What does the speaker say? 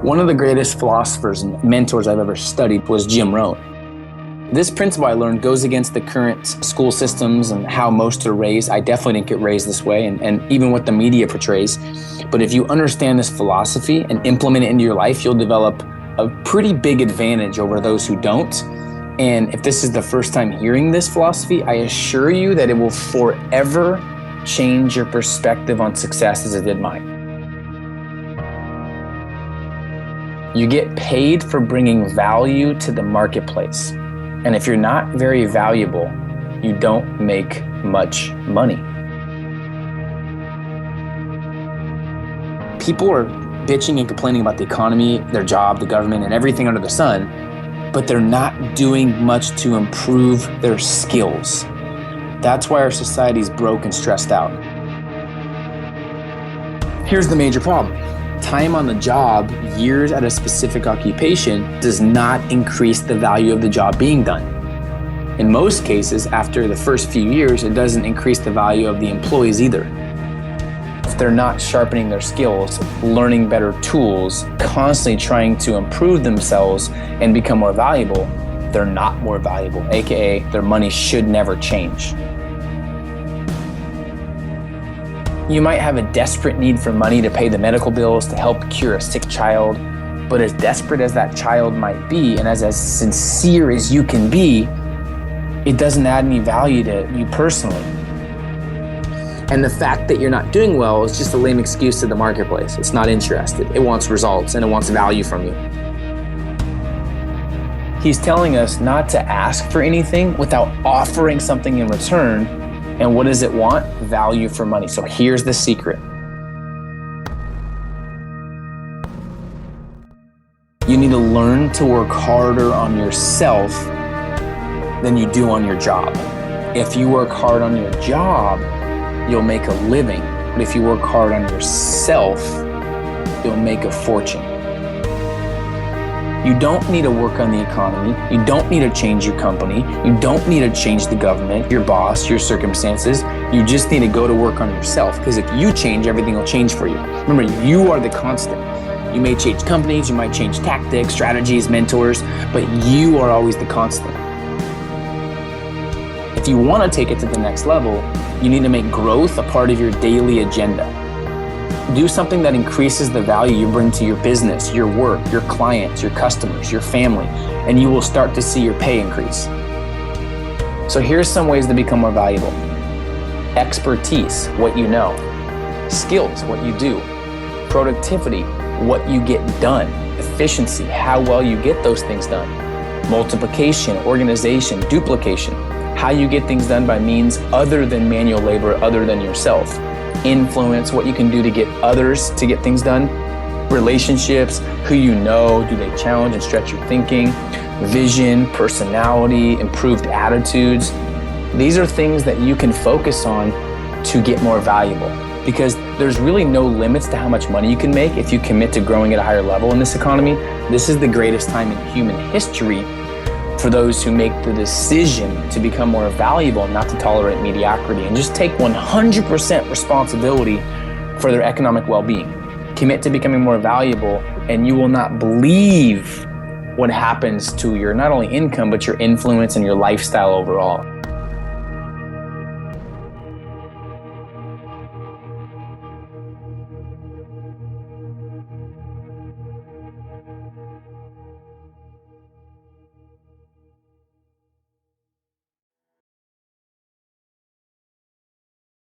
One of the greatest philosophers and mentors I've ever studied was Jim Rohn. This principle I learned goes against the current school systems and how most are raised. I definitely didn't get raised this way, and even what the media portrays. But if you understand this philosophy and implement it into your life, you'll develop a pretty big advantage over those who don't. And if this is the first time hearing this philosophy, I assure you that it will forever change your perspective on success as it did mine. You get paid for bringing value to the marketplace. And if you're not very valuable, you don't make much money. People are bitching and complaining about the economy, their job, the government, and everything under the sun, but they're not doing much to improve their skills. That's why our society is broke and stressed out. Here's the major problem. Time on the job, years at a specific occupation, does not increase the value of the job being done. In most cases, after the first few years, it doesn't increase the value of the employees either. If they're not sharpening their skills, learning better tools, constantly trying to improve themselves and become more valuable, they're not more valuable, aka their money should never change. You might have a desperate need for money to pay the medical bills, to help cure a sick child, but as desperate as that child might be, and as sincere as you can be, it doesn't add any value to you personally. And the fact that you're not doing well is just a lame excuse to the marketplace. It's not interested. It wants results and it wants value from you. He's telling us not to ask for anything without offering something in return. And what does it want? Value for money. So here's the secret. You need to learn to work harder on yourself than you do on your job. If you work hard on your job, you'll make a living. But if you work hard on yourself, you'll make a fortune. You don't need to work on the economy. You don't need to change your company. You don't need to change the government, your boss, your circumstances. You just need to go to work on yourself, because if you change, everything will change for you. Remember, you are the constant. You may change companies, you might change tactics, strategies, mentors, but you are always the constant. If you want to take it to the next level, you need to make growth a part of your daily agenda. Do something that increases the value you bring to your business, your work, your clients, your customers, your family, and you will start to see your pay increase. So here's some ways to become more valuable. Expertise, what you know. Skills, what you do. Productivity, what you get done. Efficiency, how well you get those things done. Multiplication, organization, duplication, how you get things done by means other than manual labor, other than yourself. Influence, what you can do to get others to get things done. Relationships, who you know, do they challenge and stretch your thinking? Vision, personality, improved attitudes. These are things that you can focus on to get more valuable, because there's really no limits to how much money you can make if you commit to growing at a higher level in this economy. This is the greatest time in human history for those who make the decision to become more valuable and not to tolerate mediocrity, and just take 100% responsibility for their economic well-being. Commit to becoming more valuable, and you will not believe what happens to your not only income, but your influence and your lifestyle overall.